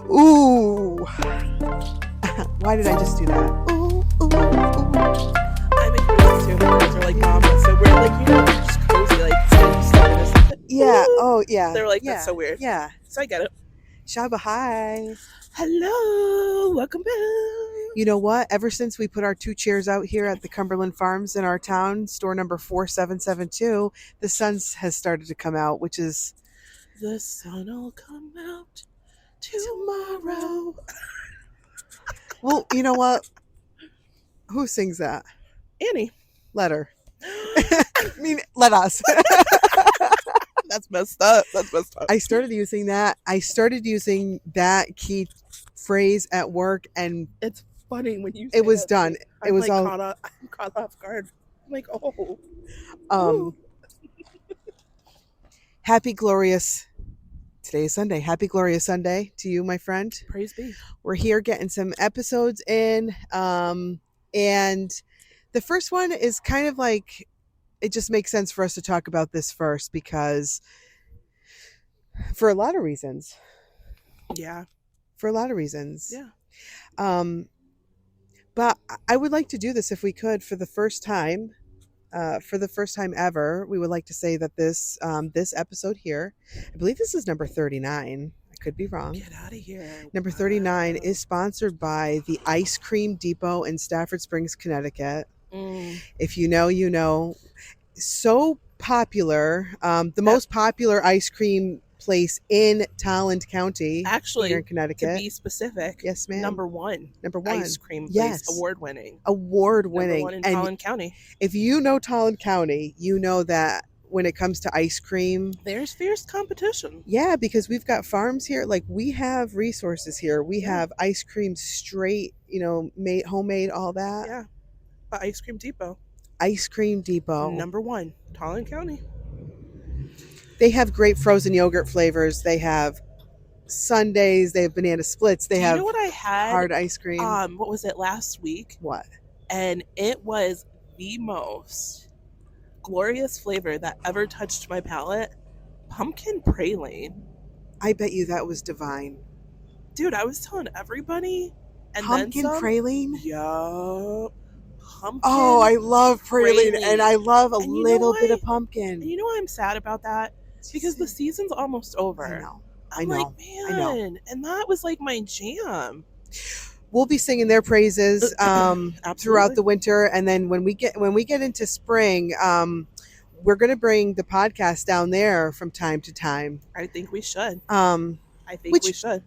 Ooh. Why did I just do that? Ooh, ooh, ooh. I'm in yours too. My girls are like, Mama. So we're like, just cozy, like, Yeah. Ooh. Oh, yeah. They're like, yeah. that's so weird. Yeah. So I get it. Shaba, hi. Hello. Welcome back. You know what? Ever since we put our 2 chairs out here at the Cumberland Farms in our town, store number 4772, the sun has started to come out, which is... The sun will come out tomorrow. Well, you know what? Who sings that? Annie. Let her. I mean, let us. That's messed up. I started using that key phrase at work, and it's funny when you say it was that, done. I'm it was like all I'm caught off guard. I'm like, oh. Happy glorious. Today is Sunday. Happy glorious Sunday to you, my friend. Praise be. We're here getting some episodes in, and the first one is kind of like, it just makes sense for us to talk about this first because for a lot of reasons. Yeah. For a lot of reasons. Yeah. But I would like to do this if we could for the first time. For the first time ever, we would like to say that this episode here, I believe this is number 39. I could be wrong. Get out of here. Number 39 is sponsored by the Ice Cream Depot in Stafford Springs, Connecticut. If you know, you know. So popular. The most popular ice cream place in Tolland County. Actually, here in Connecticut. To be specific. Yes, ma'am. Number one. Ice cream place. Yes. Award-winning. Award-winning. Number one in Tolland County. If you know Tolland County, you know that when it comes to ice cream, there's fierce competition. Yeah, because we've got farms here. Like, we have resources here. We have ice cream straight, made, homemade, all that. Yeah. But Ice Cream Depot. Ice Cream Depot. Number one, Tolland County. They have great frozen yogurt flavors. They have sundaes. They have banana splits. They have, you know what I had? Hard ice cream. What was it, last week? What? And it was the most glorious flavor that ever touched my palate. Pumpkin praline. I bet you that was divine. Dude, I was telling everybody. And pumpkin then some. praline? Yup. Pumpkin. Oh, I love praline, and I love a little bit of pumpkin. And you know why I'm sad about that? Because the season's almost over. I know. I'm like, man, and that was like my jam. We'll be singing their praises throughout the winter, and then when we get into spring, we're going to bring the podcast down there from time to time. I think we should. We should.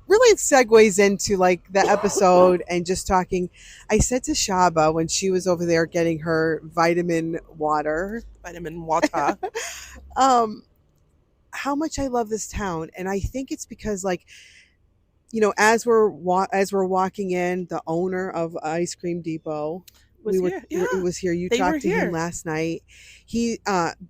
Really, it segues into like the episode and just talking. I said to Shaba when she was over there getting her vitamin water, how much I love this town, and I think it's because, like, as we're walking in, the owner of Ice Cream Depot was here. You talked to him last night. He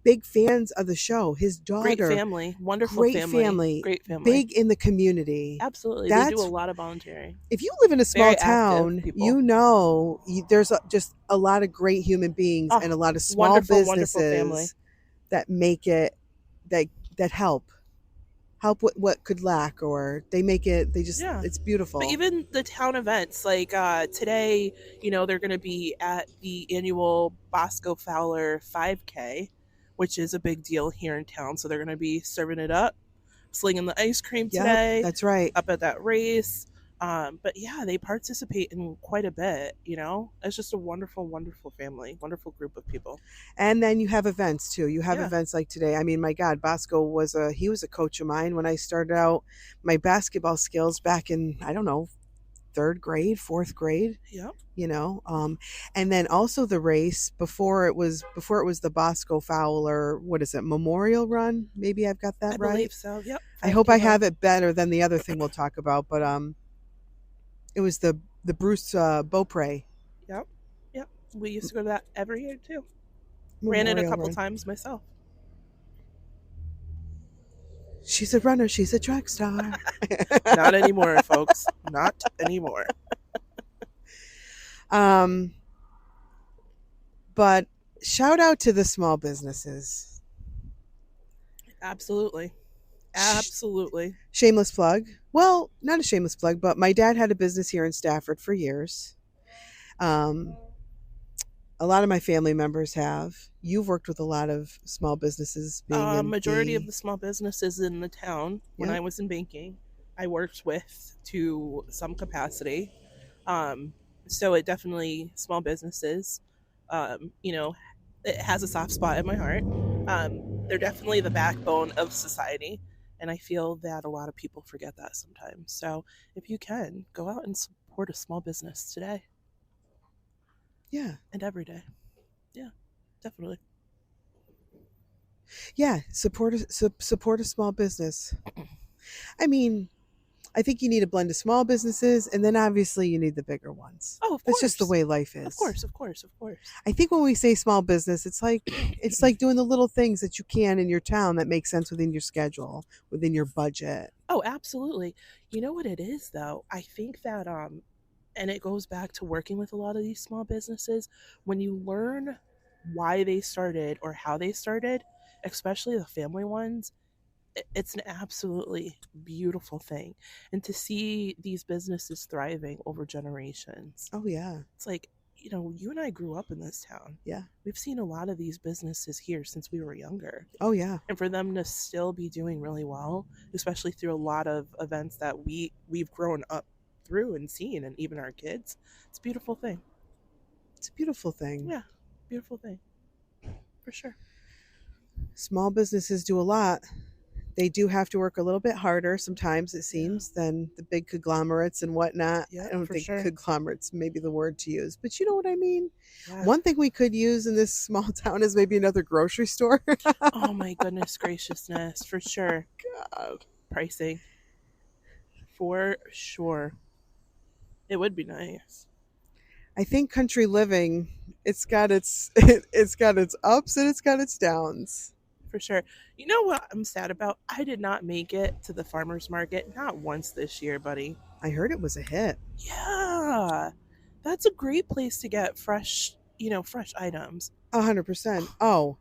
big fans of the show. His daughter, great family, wonderful great family, big in the community. Absolutely, they do a lot of volunteering. If you live in a small town, there's just a lot of great human beings and a lot of small businesses that make it that help with what could lack, or they make it, it's beautiful. But even the town events, like today, they're going to be at the annual Bosco Fowler 5K, which is a big deal here in town. So they're going to be serving it up, slinging the ice cream today. That's right. Up at that race. But yeah, they participate in quite a bit, It's just a wonderful, wonderful family, wonderful group of people. And then you have events too. You have events like today. I mean, my God, Bosco was a coach of mine when I started out my basketball skills back in, I don't know, 3rd grade, 4th grade. Yep. And then also the race before it was the Bosco Fowler, what is it, Memorial Run? Maybe I've got that right. I believe so. Yep. I hope I have it better than the other thing we'll talk about, but it was the Bruce Beaupre. Yep. We used to go to that every year too. Ran it a couple times myself. She's a runner. She's a track star. Not anymore, folks. Not anymore. But shout out to the small businesses. Absolutely. Shameless plug. Well, not a shameless plug, but my dad had a business here in Stafford for years. Um, a lot of my family members have. You've worked with a lot of small businesses being in Majority of the. the small businesses in the town when Yep. I was in banking, I worked with to some capacity. Um, so it definitely small businesses. You know, it has a soft spot in my heart. They're definitely the backbone of society, and I feel that a lot of people forget that sometimes. So if you can, go out and support a small business today Yeah. and every day. Yeah, definitely. Yeah. Support a small business. I mean, I think you need a blend of small businesses, and then obviously you need the bigger ones. Oh, of That's just the course. way life Of is. course, of course, of course. I think when we say small business, it's like doing the little things that you can in your town that make sense within your schedule, within your budget. Oh, absolutely. You know what it is though? I think that and it goes back to working with a lot of these small businesses when you learn why they started or how they started, especially the family ones, it's an absolutely beautiful thing. And to see these businesses thriving over generations, Oh yeah. it's like, you know, you and I grew up in this town. Yeah. We've seen a lot of these businesses here since we were younger. Oh yeah. And for them to still be doing really well, especially through a lot of events that we've grown up through and seen, and even our kids, it's a beautiful thing. It's a beautiful thing. Yeah, beautiful thing for sure. Small businesses do a lot. They do have to work a little bit harder sometimes, it seems, than the big conglomerates and whatnot. Yeah, I don't for think sure. conglomerates may be the word to use, but you know what I mean. Yeah. One thing we could use in this small town is maybe another grocery store. Oh my goodness graciousness, for sure. God. Pricing, for sure. It would be nice. I think country living, it's got its it's got its ups and it's got its downs. For sure. You know what I'm sad about? I did not make it to the farmers market, not once this year, buddy. I heard it was a hit. Yeah, that's a great place to get fresh, fresh items. 100%. Oh,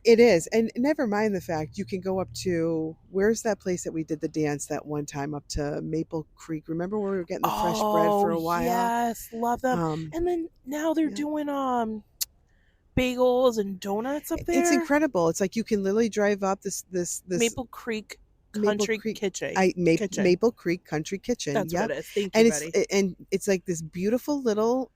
it is. And never mind the fact you can go up to, where's that place that we did the dance that one time, up to Maple Creek? Remember where we were getting the fresh bread for a while? Yes, love them. And then now they're doing bagels and donuts up there. It's incredible. It's like you can literally drive up this Maple Creek Country Kitchen. Maple Creek Country Kitchen. That's what it is. Thank you, and buddy. And it's like this beautiful little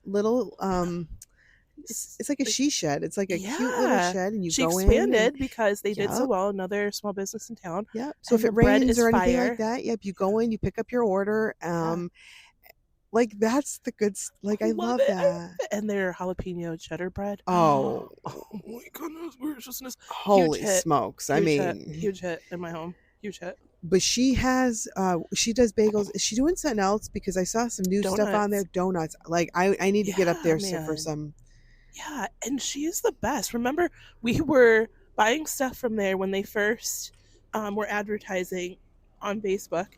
it's like a she shed. It's like a cute little shed, and she go in. She expanded because they did so well. Another small business in town. Yep. So if it rains or anything like that, yep, you go in, you pick up your order. Like that's the good. Like I love that. And their jalapeno cheddar bread. Oh my goodness graciousness! Holy smokes! I mean, huge hit in my home. Huge hit. But she does bagels. Is she doing something else? Because I saw some new stuff on there. Donuts. Like I need to get up there for some. Yeah, and she is the best. Remember, we were buying stuff from there when they first were advertising on Facebook,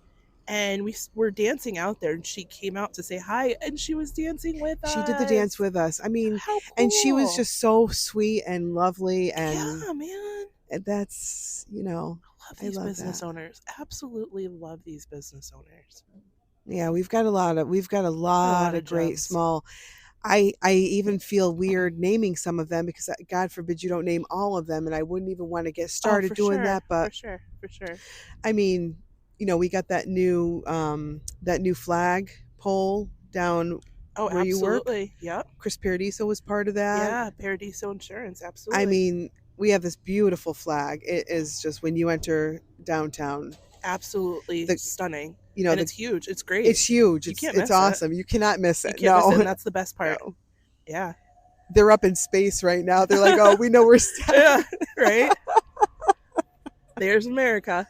and we were dancing out there, and she came out to say hi, and she was dancing with us. She did the dance with us. I mean, how cool. And she was just so sweet and lovely, and yeah, man. And that's, I love these business owners. Absolutely love these business owners. Yeah, we've got a lot of great small. I even feel weird naming some of them because God forbid you don't name all of them, and I wouldn't even want to get started doing that. But for sure. I mean, we got that new flag pole down where absolutely. You work. Yep. Chris Paradiso was part of that. Yeah, Paradiso Insurance. Absolutely. I mean, we have this beautiful flag. It is just when you enter downtown. Absolutely stunning. And it's huge. It's great. It's huge. It's awesome. You cannot miss it. You can't miss it. That's the best part. No. Yeah. They're up in space right now. They're like, oh, we know we're stuck. Yeah, right? There's America.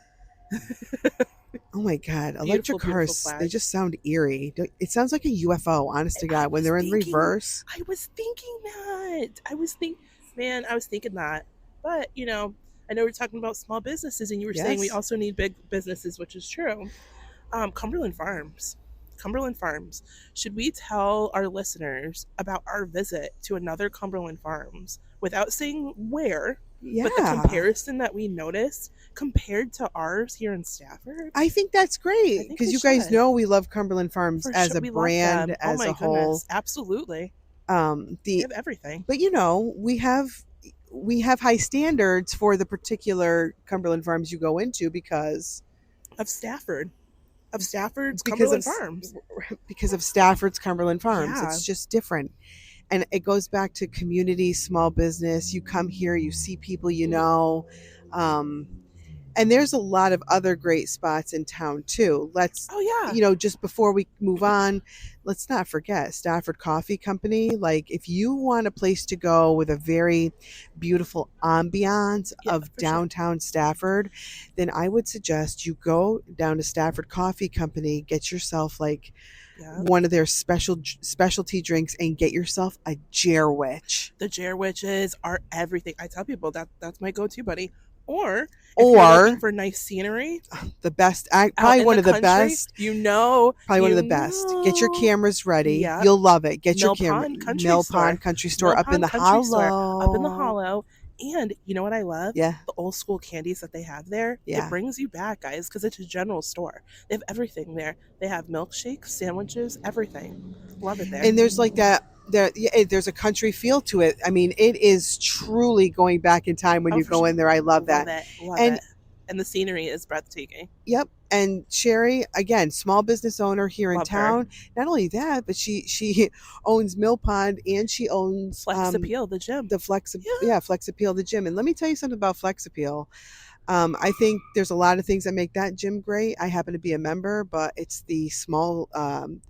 Oh my God. Electric cars, they just sound eerie. It sounds like a UFO, honest to God, when they're in reverse. I was thinking that. I was thinking that. But, I know we're talking about small businesses, and you were saying we also need big businesses, which is true. Cumberland Farms. Should we tell our listeners about our visit to another Cumberland Farms without saying where? But the Yeah. comparison that we noticed compared to ours here in Stafford, I think that's I great think because we you guys should. know we love Cumberland Farms For as sure. a We love brand, them. Oh as my a whole. goodness. Absolutely. They The have everything. But we have high standards for the particular Cumberland Farms you go into Of Stafford. Of Stafford's because of Cumberland Farms. because of Stafford's Cumberland Farms. Yeah. It's just different. And it goes back to community, small business. You come here, you see people you know. Um, and there's a lot of other great spots in town too. Oh yeah. Just before we move on, let's not forget Stafford Coffee Company. Like, if you want a place to go with a very beautiful ambiance Yeah, of for sure. downtown Stafford, then I would suggest you go down to Stafford Coffee Company, get yourself like Yeah. one of their specialty drinks, and get yourself a Jerwich. The Jerwiches are everything. I tell people that's my go-to, buddy. Or if you're looking Or for nice scenery the best, out probably in one the of the country, best. you know, Probably one of you the best. Get your know. cameras ready. Yeah. You'll love it. Get your Mill camera. Pond Country Mill Store. Pond Country Store Mill up in Pond the Country Store up in the hollow. hollow. And you know what I love? Yeah. The old school candies that they have there. Yeah. It brings you back, guys, because it's a general store. They have everything there. They have milkshakes, sandwiches, everything. Love it there. And there's like that. There's a country feel to it. I mean, it is truly going back in time when you go in there. I love that. Love it. And the scenery is breathtaking. Yep. And Sherry, again, small business owner here in Love town. Not only that, but she owns Mill Pond, and she owns Flex Appeal, the gym. Flex Appeal, the gym. And let me tell you something about Flex Appeal. I think there's a lot of things that make that gym great. I happen to be a member, but it's the small,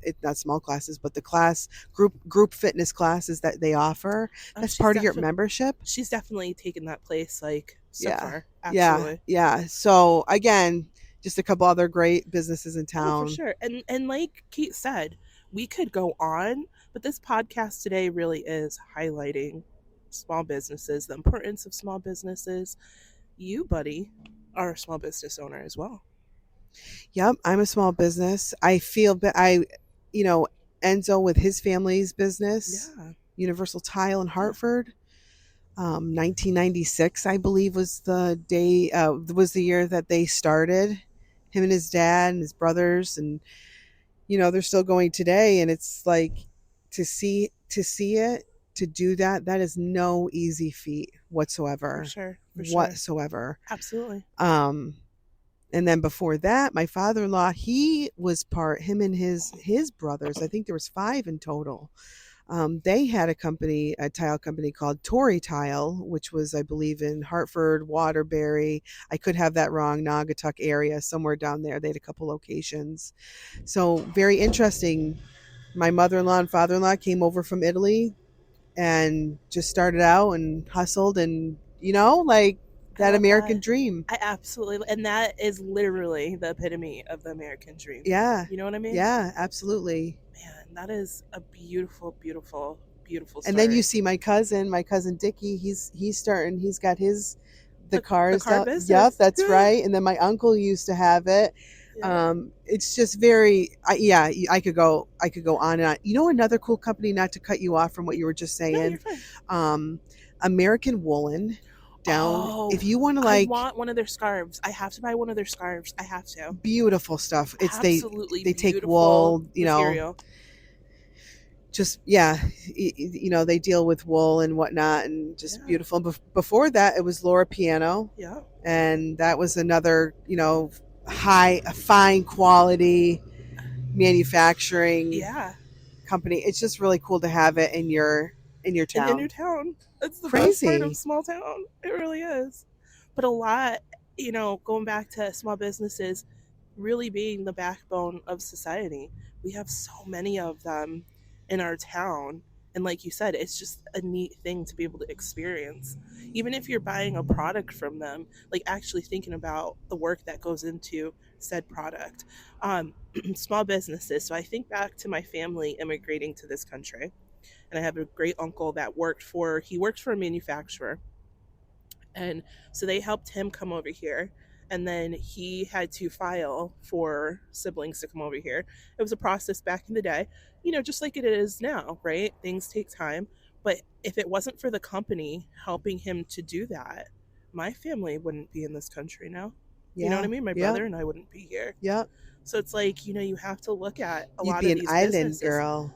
it's not small classes, but the class group fitness classes that they offer. That's part of your membership. She's definitely taken that place like so far. Absolutely. Yeah. So again, just a couple other great businesses in town. Oh, for sure. And like Kate said, we could go on, but this podcast today really is highlighting small businesses, the importance of small businesses. You, buddy, are a small business owner as well. Yep, I'm a small business. I feel Enzo with his family's business, Universal Tile in Hartford. 1996, I believe, was the year that they started. Him and his dad and his brothers, and they're still going today. And it's like to see it, to do that is no easy feat whatsoever. For sure. Whatsoever. Absolutely. And then before that, my father-in-law, him and his brothers, I think there was 5 in total. They had a tile company called Torrey Tile, which was, I believe, in Hartford, Waterbury. I could have that wrong, Naugatuck area, somewhere down there. They had a couple locations. So very interesting. My mother-in-law and father-in-law came over from Italy and just started out and hustled, and that American dream. I absolutely, and that is literally the epitome of the American dream. Yeah. You know what I mean? Yeah, absolutely. Man, that is a beautiful, beautiful, beautiful story. And then you see my cousin Dickie, he's starting, he's got the cars. The car business. Yep, that's right. And then my uncle used to have it. Yeah. It's just very, I could go on and on. Another cool company, not to cut you off from what you were just saying. No, you're fine. American Woolen. If you want to, I want one of their scarves. I have to buy one of their scarves. I have to. Beautiful stuff. It's absolutely they take wool, material. They deal with wool and whatnot, and just beautiful. Before that, it was Laura Piano. Yeah. And that was another, fine quality manufacturing company. It's just really cool to have it in your town. In your town. It's the best part of small town. It really is. But a lot, going back to small businesses really being the backbone of society. We have so many of them in our town. And like you said, it's just a neat thing to be able to experience. Even if you're buying a product from them, like actually thinking about the work that goes into said product. Small businesses. So I think back to my family immigrating to this country. And I have a great uncle that worked for a manufacturer. And so they helped him come over here. And then he had to file for siblings to come over here. It was a process back in the day, just like it is now, right? Things take time. But if it wasn't for the company helping him to do that, my family wouldn't be in this country now. Yeah. You know what I mean? My brother and I wouldn't be here. Yep. So it's like, you have to look at a You'd lot be of an these island businesses. girl.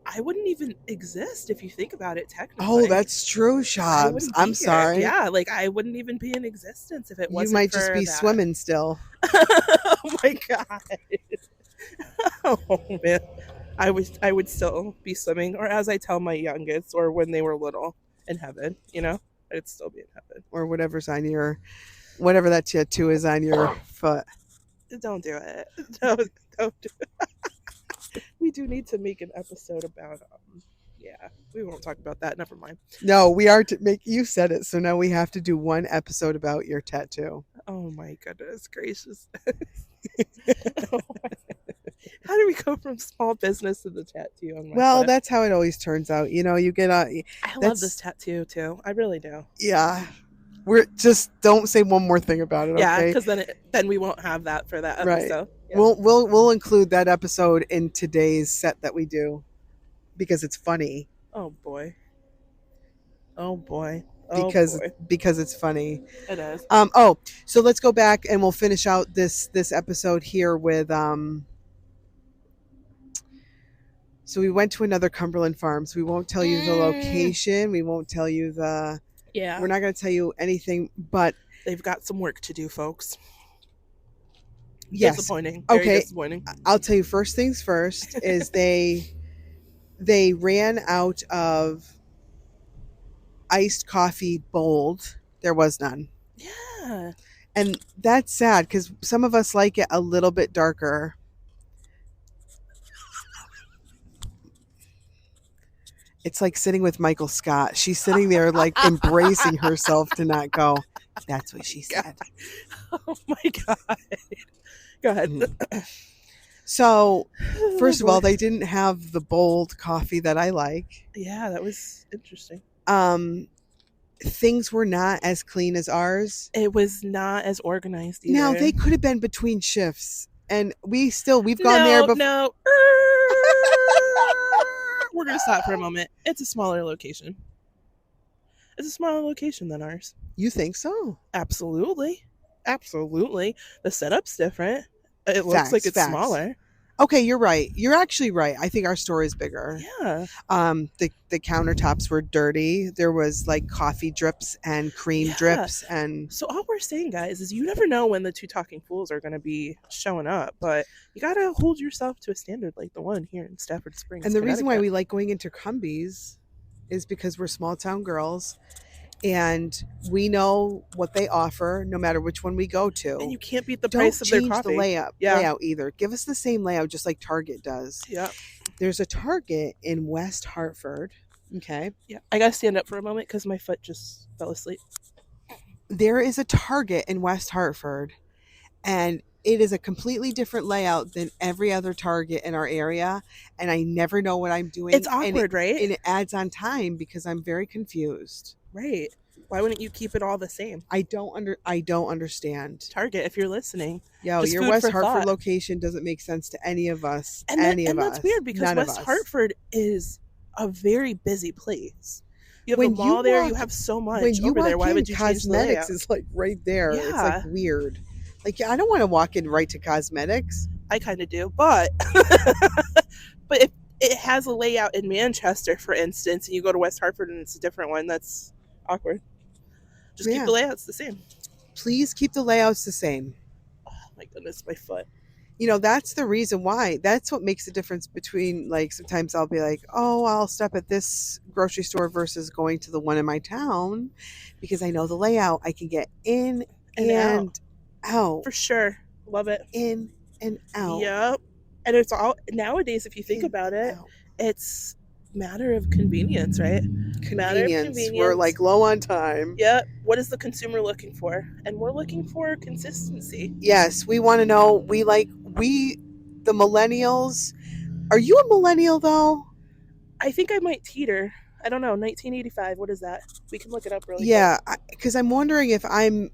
I wouldn't even exist if you think about it technically. Oh, that's true, Shabs. I'm sorry. Yeah, like I wouldn't even be in existence if it wasn't. You might just be that. Swimming still. Oh my god. Oh man. I would still be swimming, or as I tell my youngest, or when they were little, in heaven, I'd still be in heaven. Or whatever that tattoo is on your foot. Don't do it. Don't do it. We do need to make an episode about we won't talk about that. Never mind. No, we are to make. You said it, so now we have to do one episode about your tattoo. Oh my goodness gracious! How do we go from small business to the tattoo on my foot? That's how it always turns out. You get a. I love this tattoo too. I really do. Yeah, we're just don't say one more thing about it. Yeah, okay? because then we won't have that for that episode. Right. Yeah. We'll include that episode in today's set that we do because it's funny. Oh boy. Because it's funny. It is. So let's go back and we'll finish out this episode here with So we went to another Cumberland Farms. We won't tell you the location. We won't tell you Yeah. We're not going to tell you anything, but they've got some work to do, folks. Yes. Disappointing. Very disappointing. I'll tell you first things first is they ran out of iced coffee bold. There was none. Yeah. And that's sad because some of us like it a little bit darker. It's like sitting with Michael Scott. She's sitting there like embracing herself to not go. That's what she said. Oh my God. Go ahead. So, first of all, they didn't have the bold coffee that I like. Yeah, that was interesting. Things were not as clean as ours. It was not as organized either. Now, they could have been between shifts. And we've gone there before. No. We're going to stop for a moment. It's a smaller location. It's a smaller location than ours. You think so? Absolutely. The setup's different. It looks like it's smaller. Okay, you're right. You're actually right. I think our store is bigger. Yeah. The countertops were dirty. There was like coffee drips and cream drips and. So all we're saying, guys, is you never know when the two talking fools are going to be showing up, but you got to hold yourself to a standard like the one here in Stafford Springs. And the reason why we like going into Cumbies is because we're small town girls. And we know what they offer no matter which one we go to. And you can't beat the price of their coffee. Don't change the layout either. Give us the same layout just like Target does. Yeah. There's a Target in West Hartford. Okay. Yeah. I got to stand up for a moment because my foot just fell asleep. There is a Target in West Hartford. And it is a completely different layout than every other Target in our area. And I never know what I'm doing. It's awkward, right? And it adds on time because I'm very confused. Right. Why wouldn't you keep it all the same? I don't understand. Target, if you're listening. Yo, your West Hartford location doesn't make sense to any of us. And that's weird because West Hartford is a very busy place. You have a mall there, you have so much over there. Why would you change the layout? Cosmetics is like right there. Yeah. It's like weird. Like I don't want to walk in right to cosmetics. I kind of do, but but if it has a layout in Manchester, for instance, and you go to West Hartford and it's a different one, that's awkward. Just keep the layouts the same. Please keep the layouts the same. Oh my goodness, my foot. That's the reason why. That's what makes the difference between, like, sometimes I'll be like, oh, I'll stop at this grocery store versus going to the one in my town because I know the layout. I can get in and out. For sure. Love it. In and out. Yep. And it's all, nowadays, if you think about it, it's matter of convenience, right? Convenience. We're like low on time. Yeah. What is the consumer looking for? And we're looking for consistency. Yes, we want to know. The millennials. Are you a millennial though? I think I might teeter. I don't know. 1985. What is that? We can look it up really quick. Yeah, because I'm wondering if I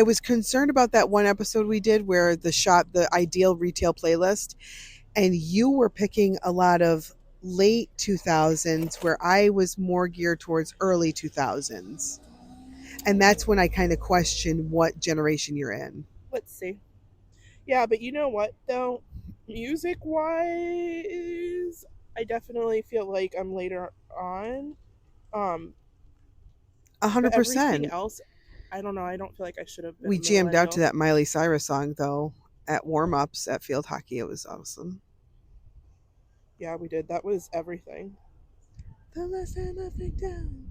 was concerned about that one episode we did where the ideal retail playlist, and you were picking a lot of late 2000s where I was more geared towards early 2000s. And that's when I kind of question what generation you're in. Let's see. Yeah, but you know what though? Music wise, I definitely feel like I'm later on. But everything 100%. else, I don't know. I don't feel like I should have been We a jammed out to millennial. that Miley Cyrus song though at warm-ups at field hockey. It was awesome. Yeah, we did. That was everything. The last time I think down.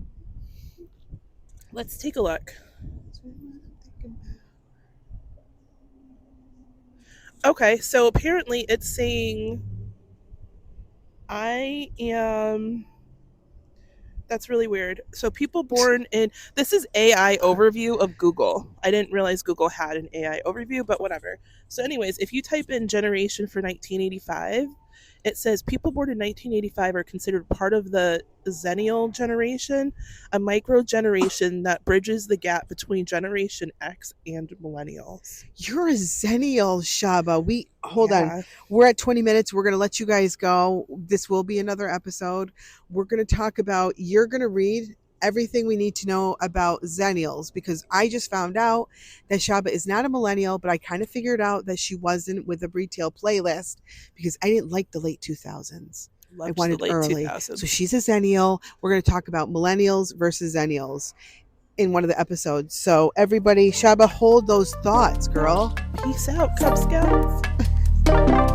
Let's take a look. Okay, so apparently it's saying I am. That's really weird. So people born in this is AI overview of Google. I didn't realize Google had an AI overview, but whatever. So anyways, if you type in generation for 1985, it says people born in 1985 are considered part of the Xennial generation, a micro generation that bridges the gap between Generation X and millennials. You're a Xennial, Shaba. Hold Yeah. on. We're at 20 minutes. We're going to let you guys go. This will be another episode. We're going to talk about, you're going to read everything we need to know about Xennials, because I just found out that Shaba is not a millennial, but I kind of figured out that she wasn't with the retail playlist because I didn't like the late 2000s. I wanted early. 2000s. So she's a Xennial. We're going to talk about millennials versus Xennials in one of the episodes. So everybody, Shaba, hold those thoughts, girl. Peace out, Cub Scouts.